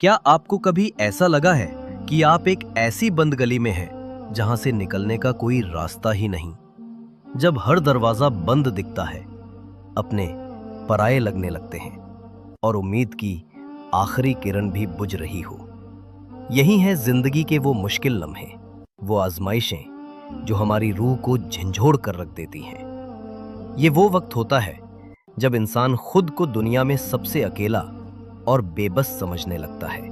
क्या आपको कभी ऐसा लगा है कि आप एक ऐसी बंद गली में हैं जहां से निकलने का कोई रास्ता ही नहीं? जब हर दरवाजा बंद दिखता है, अपने पराये लगने लगते हैं और उम्मीद की आखिरी किरण भी बुझ रही हो। यही है जिंदगी के वो मुश्किल लम्हे, वो आजमाइशें जो हमारी रूह को झंझोड़ कर रख देती हैं। ये वो वक्त होता है जब इंसान खुद को दुनिया में सबसे अकेला और बेबस समझने लगता है।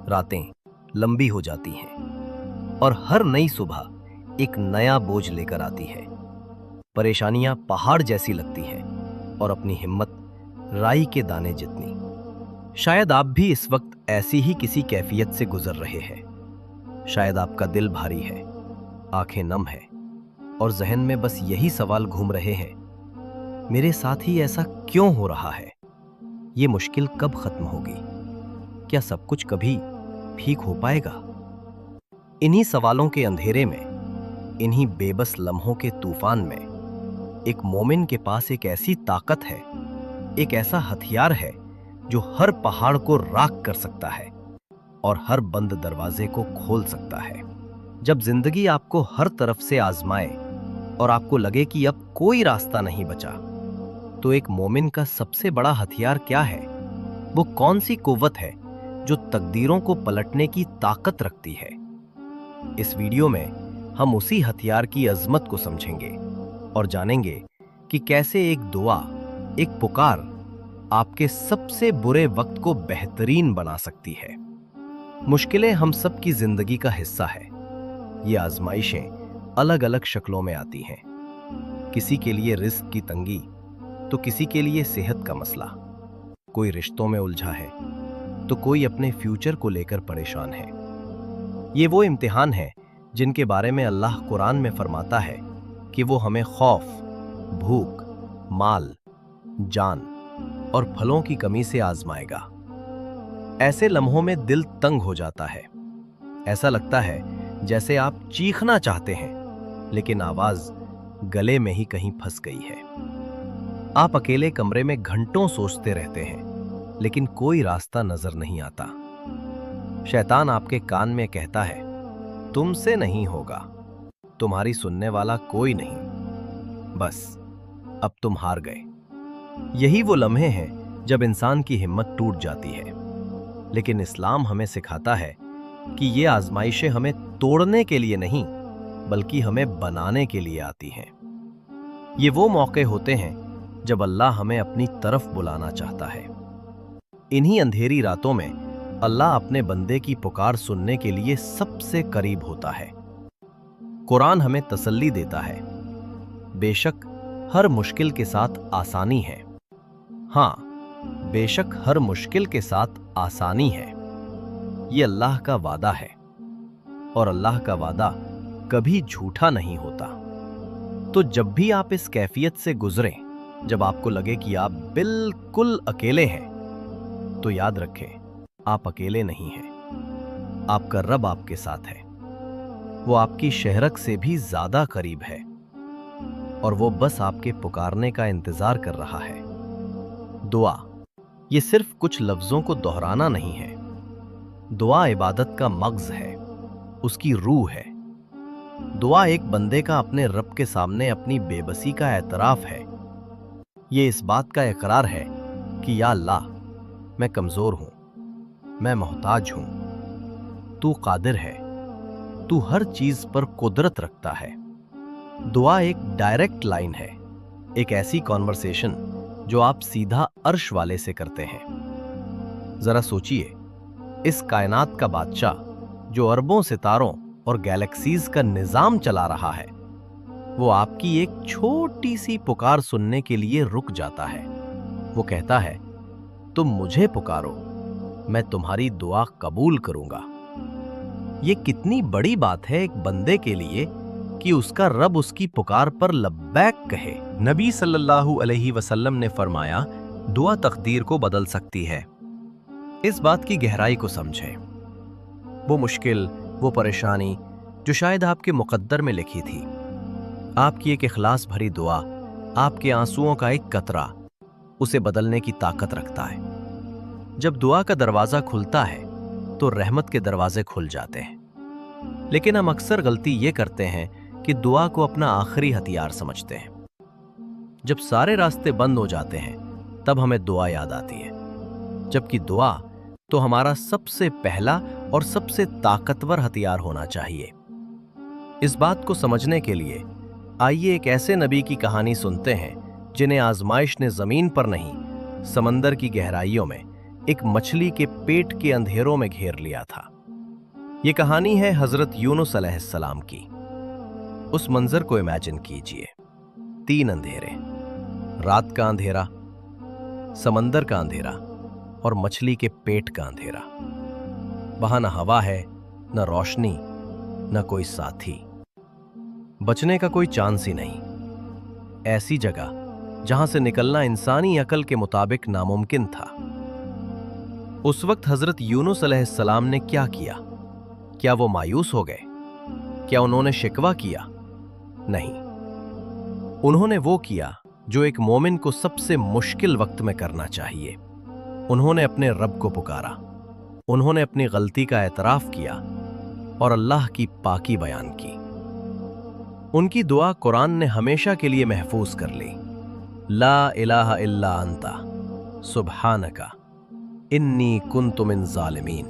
रातें लंबी हो जाती हैं और हर नई सुबह एक नया बोझ लेकर आती है। परेशानियां पहाड़ जैसी लगती हैं और अपनी हिम्मत राई के दाने जितनी। शायद आप भी इस वक्त ऐसी ही किसी कैफियत से गुजर रहे हैं। शायद आपका दिल भारी है, आंखें नम है और जहन में बस यही सवाल घूम रहे हैं, मेरे साथ ही ऐसा क्यों हो रहा है? ये मुश्किल कब खत्म होगी? क्या सब कुछ कभी ठीक हो पाएगा? इन्हीं सवालों के अंधेरे में, इन्हीं बेबस लम्हों के तूफान में एक मोमिन के पास एक ऐसी ताकत है, एक ऐसा हथियार है जो हर पहाड़ को राख कर सकता है और हर बंद दरवाजे को खोल सकता है। जब जिंदगी आपको हर तरफ से आजमाए और आपको लगे कि अब कोई रास्ता नहीं बचा, तो एक मोमिन का सबसे बड़ा हथियार क्या है? वो कौन सी कुव्वत है जो तकदीरों को पलटने की ताकत रखती है? इस वीडियो में हम उसी हथियार की अजमत को समझेंगे और जानेंगे कि कैसे एक दुआ, एक पुकार आपके सबसे बुरे वक्त को बेहतरीन बना सकती है। मुश्किलें हम सब की जिंदगी का हिस्सा है। ये आजमाइशें अलग अलग शक्लों में आती हैं। किसी के लिए रिस्क की तंगी, तो किसी के लिए सेहत का मसला। कोई रिश्तों में उलझा है, तो कोई अपने फ्यूचर को लेकर परेशान है। ये वो इम्तिहान है जिनके बारे में अल्लाह कुरान में फरमाता है कि वो हमें खौफ, भूख, माल, जान और फलों की कमी से आजमाएगा। ऐसे लम्हों में दिल तंग हो जाता है। ऐसा लगता है जैसे आप चीखना चाहते हैं, लेकिन आवाज गले में ही कहीं फंस गई है। आप अकेले कमरे में घंटों सोचते रहते हैं, लेकिन कोई रास्ता नजर नहीं आता। शैतान आपके कान में कहता है, तुमसे नहीं होगा, तुम्हारी सुनने वाला कोई नहीं, बस अब तुम हार गए। यही वो लम्हे हैं जब इंसान की हिम्मत टूट जाती है। लेकिन इस्लाम हमें सिखाता है कि ये आजमाइशें हमें तोड़ने के लिए नहीं, बल्कि हमें बनाने के लिए आती हैं। ये वो मौके होते हैं जब अल्लाह हमें अपनी तरफ बुलाना चाहता है। इन्हीं अंधेरी रातों में अल्लाह अपने बंदे की पुकार सुनने के लिए सबसे करीब होता है। कुरान हमें तसल्ली देता है, बेशक हर मुश्किल के साथ आसानी है। हाँ, बेशक हर मुश्किल के साथ आसानी है। ये अल्लाह का वादा है और अल्लाह का वादा कभी झूठा नहीं होता। तो जब भी आप इस कैफियत से गुजरें, जब आपको लगे कि आप बिल्कुल अकेले हैं, तो याद रखें, आप अकेले नहीं हैं। आपका रब आपके साथ है। वो आपकी शहरक से भी ज्यादा करीब है और वो बस आपके पुकारने का इंतजार कर रहा है। दुआ ये सिर्फ कुछ लफ्जों को दोहराना नहीं है। दुआ इबादत का मग्ज है, उसकी रूह है। दुआ एक बंदे का अपने रब के सामने अपनी बेबसी का एतराफ है। ये इस बात का इकरार है कि या अल्लाह, मैं कमजोर हूं, मैं मोहताज हूं, तू कादिर है, तू हर चीज पर कुदरत रखता है। दुआ एक डायरेक्ट लाइन है, एक ऐसी कॉन्वर्सेशन जो आप सीधा अर्श वाले से करते हैं। जरा सोचिए, इस कायनात का बादशाह जो अरबों सितारों और गैलेक्सीज का निजाम चला रहा है, वो आपकी एक छोटी सी पुकार सुनने के लिए रुक जाता है। वो कहता है, तुम मुझे पुकारो, मैं तुम्हारी दुआ कबूल करूंगा। ये कितनी बड़ी बात है एक बंदे के लिए कि उसका रब उसकी पुकार पर लब्बैक कहे। नबी सल्लल्लाहु अलैहि वसल्लम ने फरमाया, दुआ तकदीर को बदल सकती है। इस बात की गहराई को समझें। वो मुश्किल, वो परेशानी जो शायद आपके मुकद्दर में लिखी थी, आपकी एक इखलास भरी दुआ, आपके आंसुओं का एक कतरा, उसे बदलने की ताकत रखता है। जब दुआ का दरवाजा खुलता है तो रहमत के दरवाजे खुल जाते हैं। लेकिन हम अक्सर गलती ये करते हैं कि दुआ को अपना आखिरी हथियार समझते हैं। जब सारे रास्ते बंद हो जाते हैं तब हमें दुआ याद आती है, जबकि दुआ तो हमारा सबसे पहला और सबसे ताकतवर हथियार होना चाहिए। इस बात को समझने के लिए आइए एक ऐसे नबी की कहानी सुनते हैं जिन्हें आजमाइश ने जमीन पर नहीं, समंदर की गहराइयों में एक मछली के पेट के अंधेरों में घेर लिया था। यह कहानी है हजरत यूनुस अलैहिस्सलाम की। उस मंजर को इमेजिन कीजिए, 3 अंधेरे, रात का अंधेरा, समंदर का अंधेरा और मछली के पेट का अंधेरा। वहां न हवा है, न रोशनी, न कोई साथी, बचने का कोई चांस ही नहीं। ऐसी जगह जहां से निकलना इंसानी अकल के मुताबिक नामुमकिन था। उस वक्त हजरत यूनुस अलैहिस्सलाम ने क्या किया? क्या वो मायूस हो गए? क्या उन्होंने शिकवा किया? नहीं, उन्होंने वो किया जो एक मोमिन को सबसे मुश्किल वक्त में करना चाहिए। उन्होंने अपने रब को पुकारा, उन्होंने अपनी गलती का एतराफ किया और अल्लाह की पाकी बयान की। उनकी दुआ कुरान ने हमेशा के लिए महफूज कर ली। ला इलाहा इल्ला अंता सुब्हानका इन्नी कुन्तु मिन ज़ालिमीन।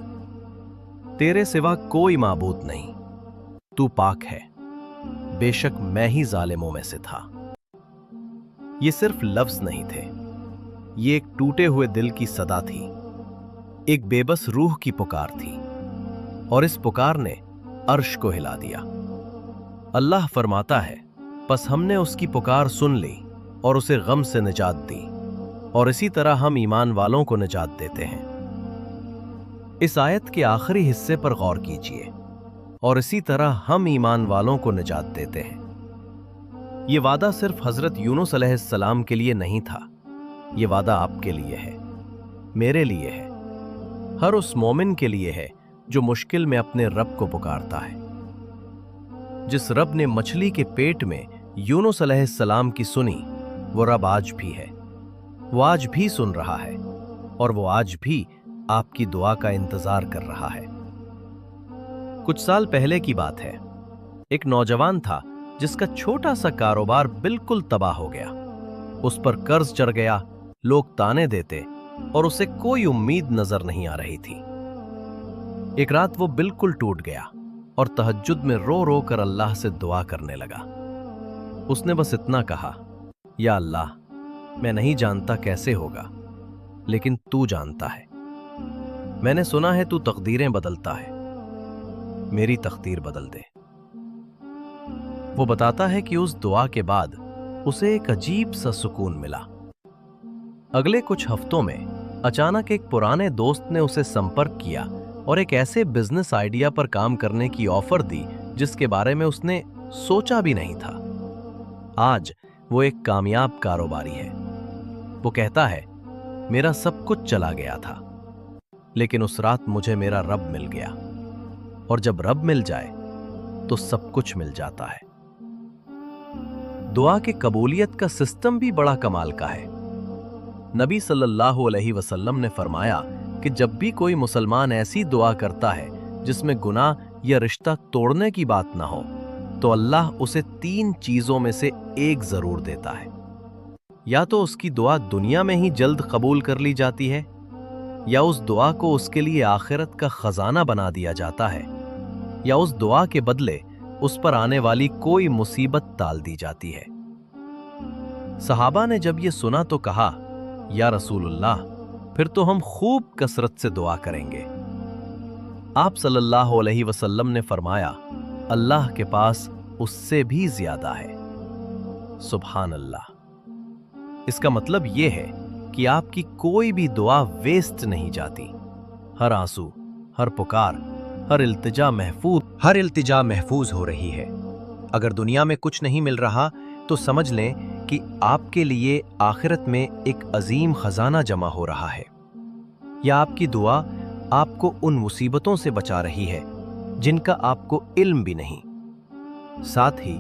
तेरे सिवा कोई माबूद नहीं, तू पाक है, बेशक मैं ही जालिमों में से था। ये सिर्फ लफ्ज नहीं थे, ये एक टूटे हुए दिल की सदा थी, एक बेबस रूह की पुकार थी, और इस पुकार ने अर्श को हिला दिया। अल्लाह फरमाता है, बस हमने उसकी पुकार सुन ली और उसे गम से निजात दी, और इसी तरह हम ईमान वालों को निजात देते हैं। इस आयत के आखिरी हिस्से पर गौर कीजिए, और इसी तरह हम ईमान वालों को निजात देते हैं। यह वादा सिर्फ हजरत यूनुस अलैहिस्सलाम के लिए नहीं था, यह वादा आपके लिए है, मेरे लिए है, हर उस मोमिन के लिए है जो मुश्किल में अपने रब को पुकारता है। जिस रब ने मछली के पेट में यूनुस अलैहिस्सलाम की सुनी, वो रब आज भी है, वो आज भी सुन रहा है, और वो आज भी आपकी दुआ का इंतजार कर रहा है। कुछ साल पहले की बात है, एक नौजवान था जिसका छोटा सा कारोबार बिल्कुल तबाह हो गया। उस पर कर्ज चढ़ गया, लोग ताने देते और उसे कोई उम्मीद नजर नहीं आ रही थी। एक रात वो बिल्कुल टूट गया और तहज्जुद में रो रो कर अल्लाह से दुआ करने लगा। उसने बस इतना कहा, या अल्लाह, मैं नहीं जानता कैसे होगा, लेकिन तू जानता है। मैंने सुना है तू तकदीरें बदलता है, मेरी तकदीर बदल दे। वो बताता है कि उस दुआ के बाद उसे एक अजीब सा सुकून मिला। अगले कुछ हफ्तों में अचानक एक पुराने दोस्त ने उसे संपर्क किया और एक ऐसे बिजनेस आइडिया पर काम करने की ऑफर दी जिसके बारे में उसने सोचा भी नहीं था। आज वो एक कामयाब कारोबारी है। वो कहता है, मेरा सब कुछ चला गया था, लेकिन उस रात मुझे मेरा रब मिल गया, और जब रब मिल जाए तो सब कुछ मिल जाता है। दुआ की कबूलियत का सिस्टम भी बड़ा कमाल का है। नबी सल्लल्लाहु अलैहि वसल्लम ने फरमाया कि जब भी कोई मुसलमान ऐसी दुआ करता है जिसमें गुनाह या रिश्ता तोड़ने की बात ना हो, तो अल्लाह उसे 3 चीजों में से एक जरूर देता है। या तो उसकी दुआ दुनिया में ही जल्द कबूल कर ली जाती है, या उस दुआ को उसके लिए आखिरत का खजाना बना दिया जाता है, या उस दुआ के बदले उस पर आने वाली कोई मुसीबत टाल दी जाती है। सहाबा ने जब ये सुना तो कहा, या रसूलुल्लाह, फिर तो हम खूब कसरत से दुआ करेंगे। आप सल्लल्लाहु अलैहि वसल्लम ने फरमाया, अल्लाह के पास उससे भी ज्यादा है। सुभान अल्लाह। इसका मतलब यह है कि आपकी कोई भी दुआ वेस्ट नहीं जाती। हर आंसू, हर पुकार, हर इल्तिजा महफूज हो रही है। अगर दुनिया में कुछ नहीं मिल रहा तो समझ लें कि आपके लिए आखिरत में एक अजीम खजाना जमा हो रहा है, या आपकी दुआ आपको उन मुसीबतों से बचा रही है जिनका आपको इल्म भी नहीं। साथ ही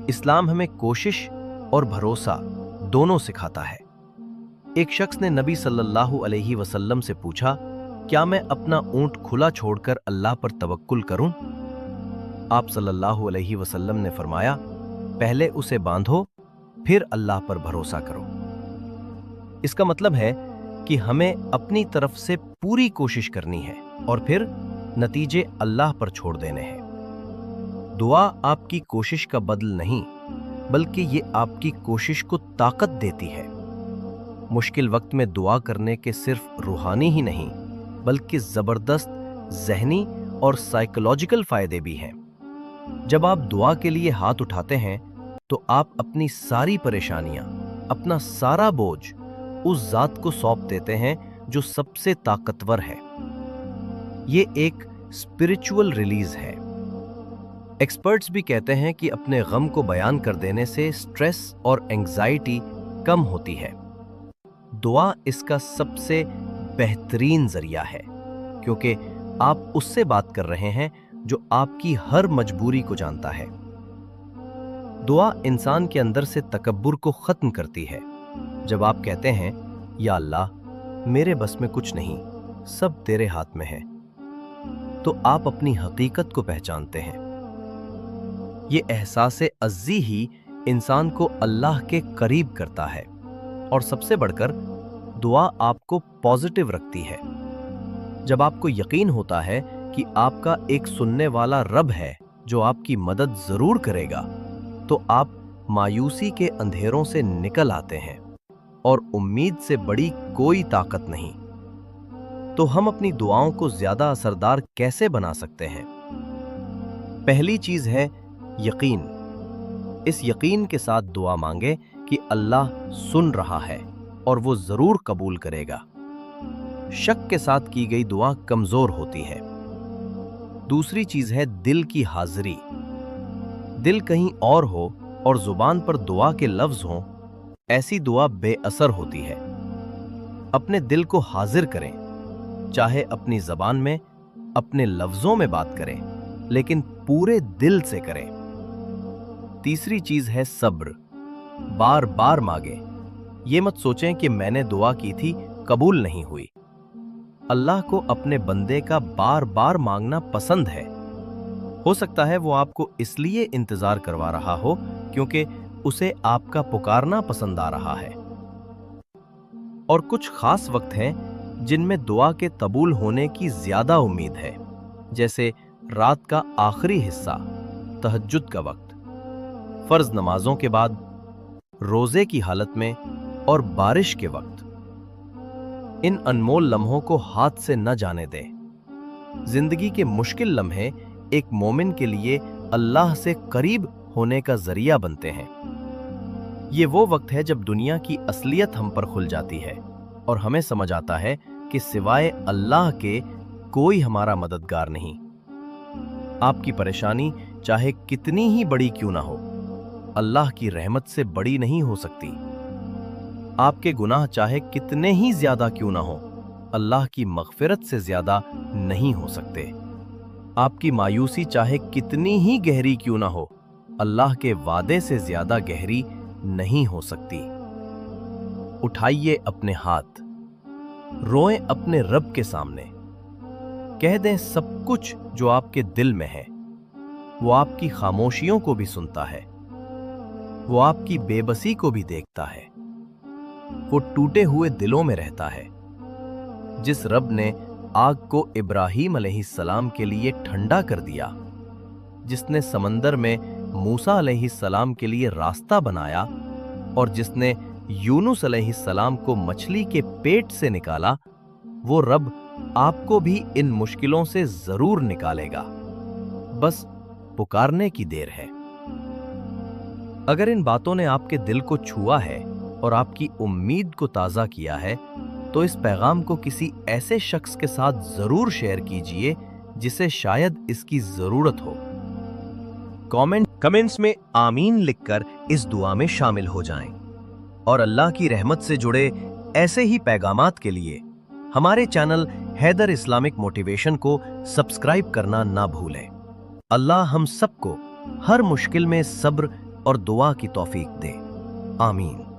इस्लाम हमें कोशिश और भरोसा दोनों सिखाता है। एक शख्स ने नबी सल्लल्लाहु अलैहि वसल्लम से पूछा, क्या मैं अपना ऊंट खुला छोड़कर अल्लाह पर तवक्कुल करूं? आप सल्लल्लाहु अलैहि वसल्लम ने फरमाया, पहले उसे बांधो, फिर अल्लाह पर भरोसा करो। इसका मतलब है कि हमें अपनी तरफ से पूरी कोशिश करनी है और फिर नतीजे अल्लाह पर छोड़ देने हैं। दुआ आपकी कोशिश का बदल नहीं, बल्कि ये आपकी कोशिश को ताकत देती है। मुश्किल वक्त में दुआ करने के सिर्फ रूहानी ही नहीं, बल्कि जबरदस्त ज़हनी और साइकोलॉजिकल फायदे भी हैं। जब आप दुआ के लिए हाथ उठाते हैं तो आप अपनी सारी परेशानियां, अपना सारा बोझ उस जात को सौंप देते हैं जो सबसे ताकतवर है। ये एक स्पिरिचुअल रिलीज है। एक्सपर्ट्स भी कहते हैं कि अपने गम को बयान कर देने से स्ट्रेस और एंजाइटी कम होती है। दुआ इसका सबसे बेहतरीन जरिया है, क्योंकि आप उससे बात कर रहे हैं जो आपकी हर मजबूरी को जानता है। दुआ इंसान के अंदर से तकब्बुर को खत्म करती है। जब आप कहते हैं, या अल्लाह, मेरे बस में कुछ नहीं, सब तेरे हाथ में है, तो आप अपनी हकीकत को पहचानते हैं। ये एहसास अज़्ज़ी ही इंसान को अल्लाह के करीब करता है। और सबसे बढ़कर दुआ आपको पॉजिटिव रखती है। जब आपको यकीन होता है कि आपका एक सुनने वाला रब है जो आपकी मदद जरूर करेगा, तो आप मायूसी के अंधेरों से निकल आते हैं और उम्मीद से बड़ी कोई ताकत नहीं। तो हम अपनी दुआओं को ज्यादा असरदार कैसे बना सकते हैं? पहली चीज है यकीन। इस यकीन के साथ दुआ मांगे कि अल्लाह सुन रहा है और वो जरूर कबूल करेगा। शक के साथ की गई दुआ कमजोर होती है। दूसरी चीज है दिल की हाजिरी। दिल कहीं और हो और जुबान पर दुआ के लफ्ज हों, ऐसी दुआ बेअसर होती है। अपने दिल को हाजिर करें, चाहे अपनी जबान में, अपने लफ्जों में बात करें, लेकिन पूरे दिल से करें। तीसरी चीज है सब्र। बार बार मांगे। ये मत सोचें कि मैंने दुआ की थी, कबूल नहीं हुई। अल्लाह को अपने बंदे का बार बार मांगना पसंद है। हो सकता है वो आपको इसलिए इंतजार करवा रहा हो क्योंकि उसे आपका पुकारना पसंद आ रहा है। और कुछ खास वक्त हैं जिनमें दुआ के कबूल होने की ज्यादा उम्मीद है, जैसे रात का आखिरी हिस्सा, तहज्जुद का वक्त, फर्ज नमाजों के बाद, रोजे की हालत में और बारिश के वक्त। इन अनमोल लम्हों को हाथ से न जाने दें। जिंदगी के मुश्किल लम्हे एक मोमिन के लिए अल्लाह से करीब होने का जरिया बनते हैं। ये वो वक्त है जब दुनिया की असलियत हम पर खुल जाती है और हमें समझ आता है कि सिवाय अल्लाह के कोई हमारा मददगार नहीं। आपकी परेशानी चाहे कितनी ही बड़ी क्यों ना हो, अल्लाह की रहमत से बड़ी नहीं हो सकती। आपके गुनाह चाहे कितने ही ज्यादा क्यों ना हो, अल्लाह की मग़फ़िरत से ज्यादा नहीं हो सकते। आपकी मायूसी चाहे कितनी ही गहरी क्यों ना हो, अल्लाह के वादे से ज्यादा गहरी नहीं हो सकती। उठाइए अपने हाथ, रोएं अपने रब के सामने, कह दें सब कुछ जो आपके दिल में है। वो आपकी खामोशियों को भी सुनता है, वो आपकी बेबसी को भी देखता है, वो टूटे हुए दिलों में रहता है। जिस रब ने आग को इब्राहीम अलैहिस्सलाम के लिए ठंडा कर दिया, जिसने समंदर में मूसा अलैहिस्सलाम के लिए रास्ता बनाया और जिसने यूनुस अलैहिस्सलाम को मछली के पेट से निकाला, वो रब आपको भी इन मुश्किलों से जरूर निकालेगा। बस पुकारने की देर है। अगर इन बातों ने आपके दिल को छुआ है और आपकी उम्मीद को ताज़ा किया है, तो इस पैगाम को किसी ऐसे शख्स के साथ जरूर शेयर कीजिए जिसे शायद इसकी जरूरत हो। कमेंट्स में आमीन लिखकर इस दुआ में शामिल हो जाएं। और अल्लाह की रहमत से जुड़े ऐसे ही पैगामात के लिए हमारे चैनल हैदर इस्लामिक मोटिवेशन को सब्सक्राइब करना ना भूलें। अल्लाह हम सबको हर मुश्किल में सब्र और दुआ की तौफीक दे। आमीन।